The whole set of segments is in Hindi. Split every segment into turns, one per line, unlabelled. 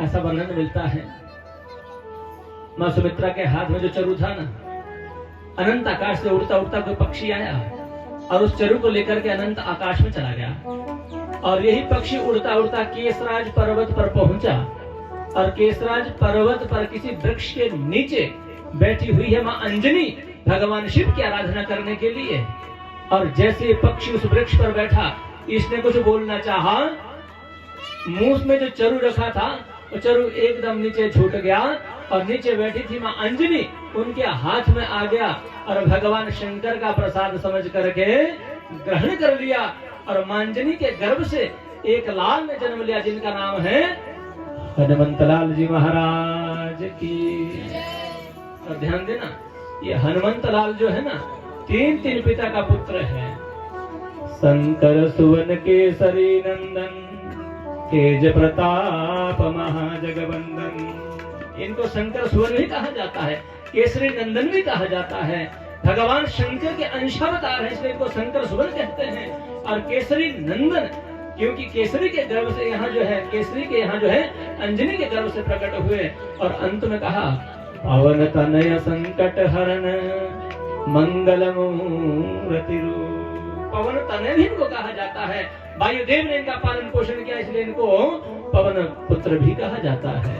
ऐसा वर्णन मिलता है। मां सुमित्रा के हाथ में जो चरु था ना, अनंत आकाश से उड़ता उड़ता कोई पक्षी आया और उस चरु को लेकर के अनंत आकाश में चला गया। और यही पक्षी उड़ता उड़ता केसराज पर्वत पर पहुंचा और केसराज पर्वत पर किसी वृक्ष के नीचे बैठी हुई है मां अंजनी भगवान शिव की आराधना करने के लिए। और जैसे पक्षी उस वृक्ष पर बैठा, इसने कुछ बोलना चाहा, मुंह में जो चरु रखा था वो चरु एकदम नीचे छूट गया और नीचे बैठी थी मां अंजनी उनके हाथ में आ गया और भगवान शंकर का प्रसाद समझ करके ग्रहण कर लिया। और मां अंजनी के गर्भ से एक लाल ने जन्म लिया जिनका नाम है हनुमंतलाल जी महाराज की। और ध्यान देना, ये हनुमंतलाल जो है ना, तीन पिता का पुत्र है। शंकर सुवन केसरी नंदन तेज प्रताप महाजगवंदन। इनको शंकर सुवन भी कहा जाता है, केसरी नंदन भी कहा जाता है। भगवान शंकर के अंशावतार है, इसलिए इनको शंकर सुवन कहते हैं। और केसरी नंदन क्योंकि केसरी के गर्भ से यहाँ जो है, केसरी के यहाँ जो है अंजनी के गर्भ से प्रकट हुए। और अंत में कहा पवन तनय संकट हरण मंगल मूर्ति रूप। पवन तनय भी इनको कहा जाता है। वायुदेव ने इनका पालन पोषण किया, इसलिए इनको पवन पुत्र भी कहा जाता है।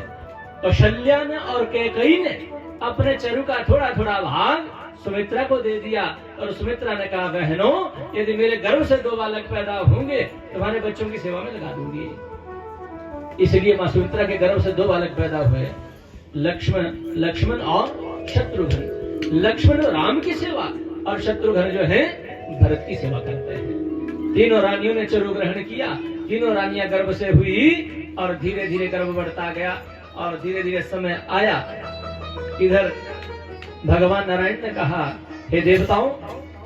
कौशल्या ने और कैकेयी ने अपने चरु का थोड़ा थोड़ा भाग सुमित्रा को दे दिया। और सुमित्रा ने कहा बहनों, यदि मेरे गर्भ से 2 बालक पैदा होंगे तुम्हारे बच्चों की सेवा में लगा दूंगी। इसलिए मां सुमित्रा के गर्भ से 2 बालक पैदा हुए, लक्ष्मण और शत्रुघ्न। लक्ष्मण राम की सेवा और शत्रुघ्न जो है भरत की सेवा करते हैं। तीनों रानियों ने चरु ग्रहण किया, तीनों रानियां गर्भ से हुई और धीरे धीरे गर्भ बढ़ता गया। और धीरे धीरे समय आया, इधर भगवान नारायण ने कहा हे देवताओं,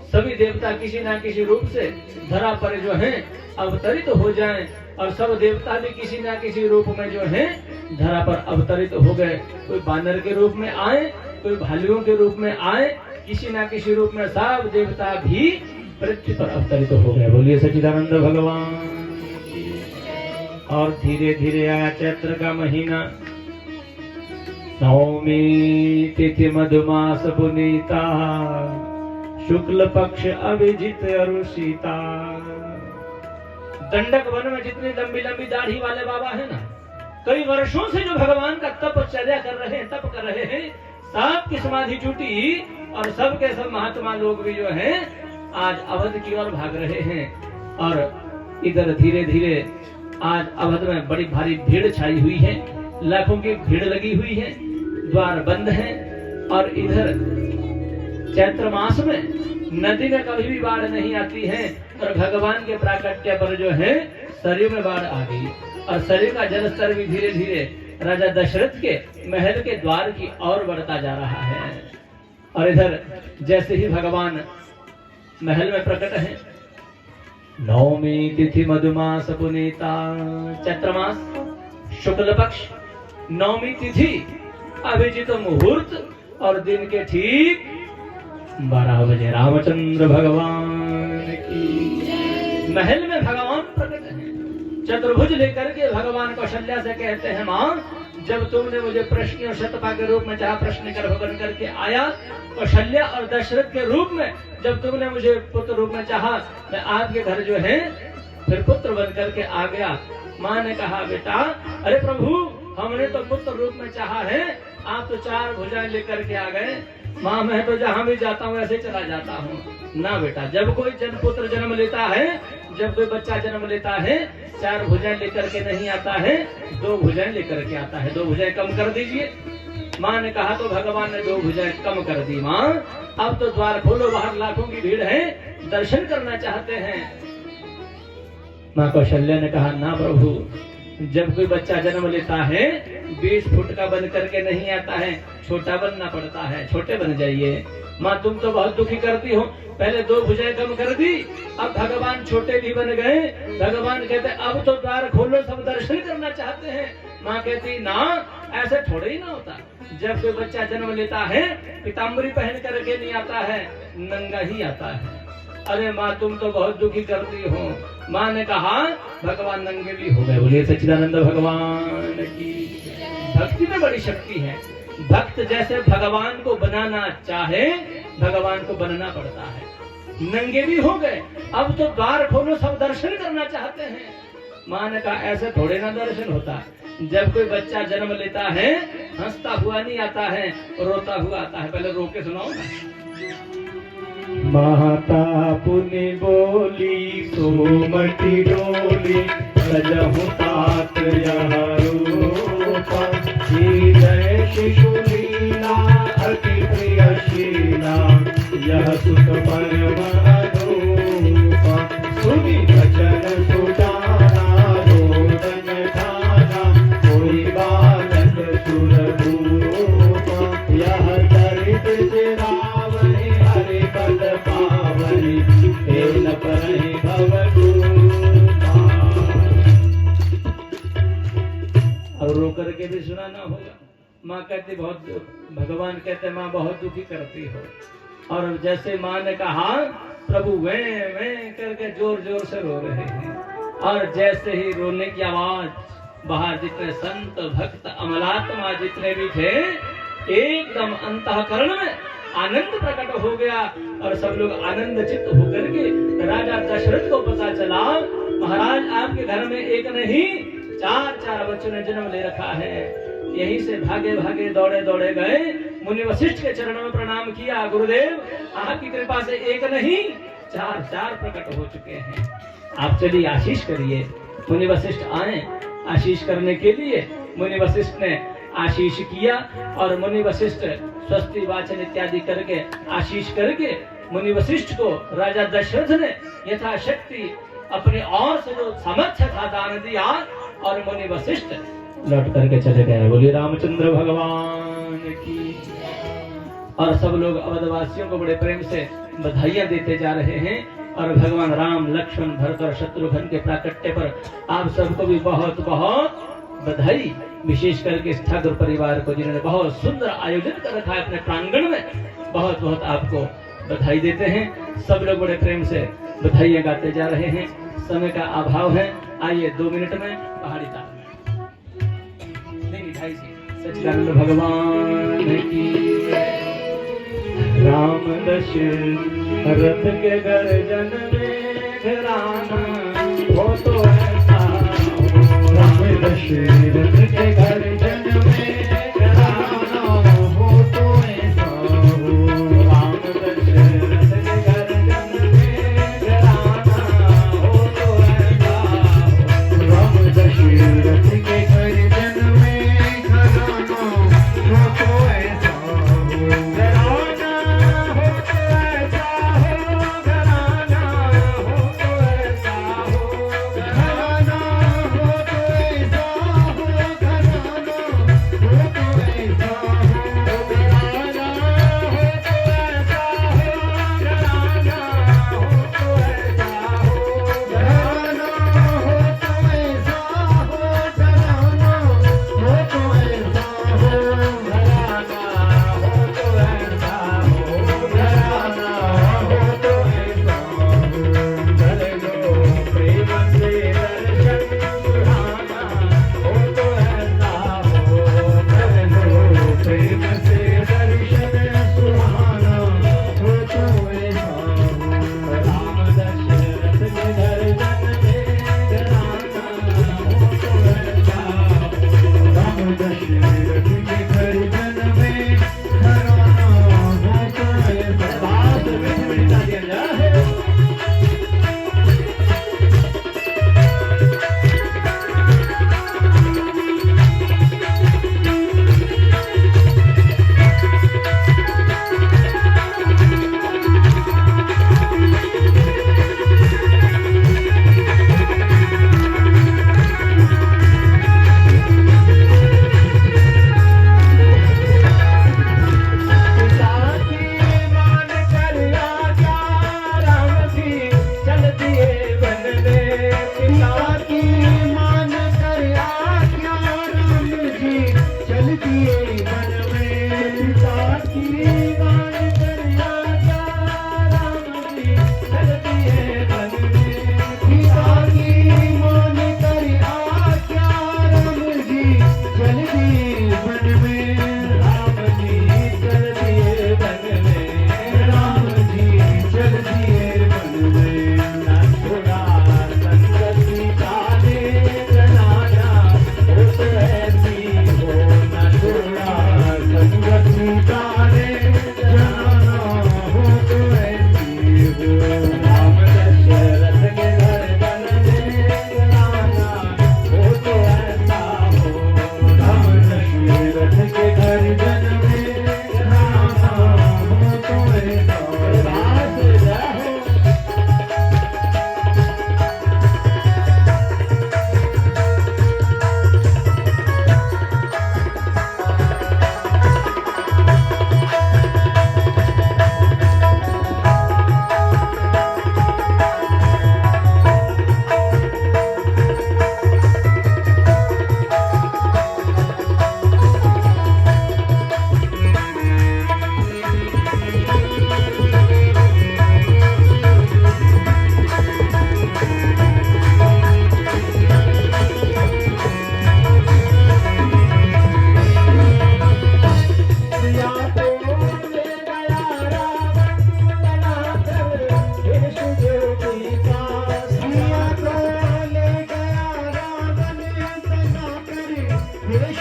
सभी देवता किसी ना किसी रूप से धरा पर जो है अवतरित हो जाएं। और सब देवता भी किसी ना किसी रूप में जो है धरा पर अवतरित हो गए। कोई बानर के रूप में आए, कोई भालुओं के रूप में आए, किसी ना किसी रूप में सब देवता भी पृथ्वी पर अवतरित हो गए। बोलिए सच्चिदानंद भगवान। और धीरे धीरे आया चैत्र का महीना, नवमी तिथि मधुमास पुनीता, शुक्ल पक्ष अभिजित अरुषिता। दंडक वन में जितनी लंबी लंबी दाढ़ी वाले बाबा है ना, कई वर्षों से जो भगवान का तपश्चर्या कर रहे हैं, तप कर रहे हैं, सबकी समाधि टूटी और सब के सब महात्मा लोग भी जो हैं आज अवध की ओर भाग रहे हैं। और इधर धीरे धीरे आज अवध में बड़ी भारी भीड़ छाई हुई है, लाखों की भीड़ लगी हुई है, द्वार बंद है। और इधर चैत्र मास में नदी में कभी भी बाढ़ नहीं आती है और भगवान के प्राकट्य पर जो है सरयू में बाढ़ आ गई। और सरयू का जल स्तर भी धीरे धीरे राजा दशरथ के महल के द्वार की ओर बढ़ता जा रहा है। और इधर जैसे ही भगवान महल में प्रकट है, नवमी तिथि मधुमास पुनीता, चैत्र मास शुक्ल पक्ष नवमी तिथि अभिजित मुहूर्त और दिन के ठीक 12 बजे रामचंद्र भगवान की महल में भगवान प्रकट है। चतुर्भुज लेकर के भगवान कौशल्या से कहते हैं मां, जब तुमने मुझे प्रश्न और शतपा के रूप में जहाँ प्रश्न कर बन करके आया, कौशल्या और दशरथ के रूप में जब तुमने मुझे पुत्र रूप में चाहा, मैं आपके घर जो है फिर पुत्र बन करके आ गया। माँ ने कहा बेटा, अरे प्रभु हमने तो पुत्र रूप में चाहा है, आप तो 4 भुजाएं लेकर के आ गए। माँ मैं तो जहाँ भी जाता हूँ ऐसे चला जाता हूँ ना बेटा। जब कोई पुत्र जन्म लेता है, जब कोई बच्चा जन्म लेता है, 4 भुजाएं लेकर के नहीं आता है, 2 भुजाएं लेकर के आता है। 2 भुजाएं कम कर दीजिए। माँ ने कहा तो भगवान ने 2 भुजाएं कम कर दी। माँ अब तो द्वार खोलो, बाहर लाखों की भीड़ है, दर्शन करना चाहते हैं। माँ कौशल्या ने कहा ना प्रभु, जब कोई बच्चा जन्म लेता है 20 फुट का बन करके नहीं आता है, छोटा बनना पड़ता है, छोटे बन जाइए। माँ तुम तो बहुत दुखी करती हो, पहले 2 भुजाएं कम कर दी, अब भगवान छोटे भी बन गए। भगवान कहते अब तो द्वार खोलो, सब दर्शन करना चाहते हैं। माँ कहती ना, ऐसे थोड़े ही ना होता। जब कोई बच्चा जन्म लेता है पीताम्बरी पहन करके नहीं आता है, नंगा ही आता है। अरे माँ तुम तो बहुत दुखी करती हो। माँ ने कहा भगवान नंगे भी हो गए। बोलिए सच्चिदानंद भगवान की। भक्ति में बड़ी शक्ति है। भक्त जैसे भगवान को बनाना चाहे, भगवान को बनना पड़ता है। नंगे भी हो गए, अब तो द्वार खोलो, सब दर्शन करना चाहते हैं। मां ने कहा ऐसे थोड़े ना दर्शन होता है। जब कोई बच्चा जन्म लेता है, हंसता हुआ नहीं आता है, रोता हुआ आता है। पहले रो के सुनाओ ना।
माता पुनि बोली सोमति डोली, सजहु तात यह रूपा, जय शिशु लीला अति प्रियशीला, यह सुत परम अनूपा, सुनि वचन सुजाना रोदन ठाना, कोई बालक सुरभूपा, यह दरिद्र जिरावहि हरि पद पावनि, तेन परहि भवतूपा।
और रो करके भी सुनाना होगा। माँ कहती बहुत, भगवान कहते माँ बहुत दुखी करती हो। और जैसे माँ ने कहा, प्रभु वे करके जोर जोर से रो रहे हैं। और जैसे ही रोने की आवाज, बाहर जितने संत भक्त अमलात्मा जितने भी थे, एकदम अंतःकरण में आनंद प्रकट हो गया। और सब लोग आनंद चित्त होकर के राजा दशरथ को पता चला, महाराज आपके घर में एक नहीं 4 बच्चों ने जन्म ले रखा है। यहीं से भागे भागे दौड़े दौड़े गए, मुनि वशिष्ठ के चरणों में प्रणाम किया। गुरुदेव आपकी कृपा से एक नहीं 4 प्रकट हो चुके हैं, आप चलिए आशीष करिए। मुनि वशिष्ठ आए आशीष करने के लिए। मुनि वशिष्ठ ने आशीष किया और मुनि वशिष्ठ स्वस्ति वाचन इत्यादि करके आशीष करके मुनि वशिष्ठ को राजा दशरथ ने यथाशक्ति अपने और से जो सामर्थ्य था दान दिया। और मुनि वशिष्ठ लौट करके चले गए। बोलिए रामचंद्र भगवान की। और सब लोग अवधवासियों को बड़े प्रेम से बधाइयां देते जा रहे हैं। और भगवान राम लक्ष्मण भरत और शत्रुघ्न के प्राकट्य पर आप सबको भी बहुत बहुत बधाई। विशेष करके इस ठाकुर परिवार को जिन्होंने बहुत सुंदर आयोजन कर रखा है अपने प्रांगण में, बहुत बहुत आपको बधाई देते हैं। सब लोग बड़े प्रेम से बधाइयां गाते जा रहे हैं। समय का अभाव है, आइए 2 मिनट में पहाड़ी ताल नहीं ढाई से सच्चिदानंद भगवान की।
राम दशरथ के गर्जन में घराना हो तो ऐसा हो। राम दशरथ के गर्जन में घराना हो तो ऐसा हो। राम दशरथ के गर्जन में घराना हो तो ऐसा हो। राम दशरथ के गर्जन में घराना हो तो ऐसा हो। घराना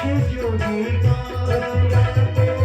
जोगी का